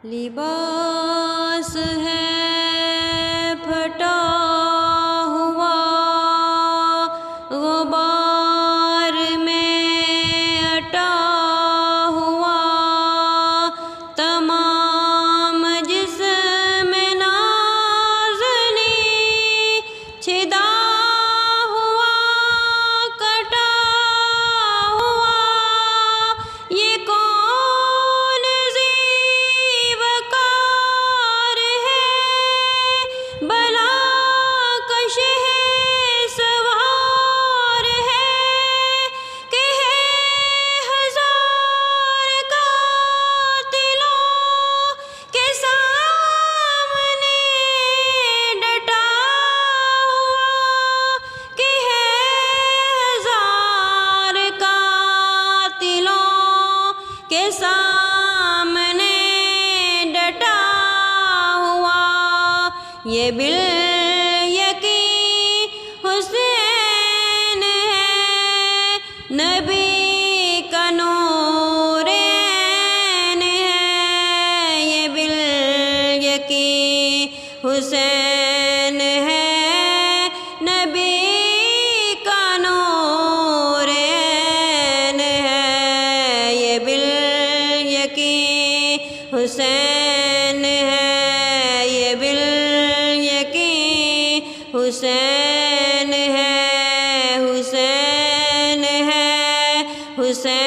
लिबास है फटा हुआ गुबार में अटा हुआ, तमाम जिस्म नाज़नी छिदा हुआ कटा हुआ। ये कौन ज़ीवकार है, भला कश है सवार है, कि है हजार कातिलों के सामने डटा हुआ, कि है हजार कातिलों के सामने डटा हुआ। ये बिल यकीन हुसैन है, नबी का नूर ऐन है। ये बिल यकीन हुसैन है, नबी का नूर ऐन है। ये बिल यकीन हुसैन है, ये बिल यकीन हुसैन है, हुसैन है, हुसैन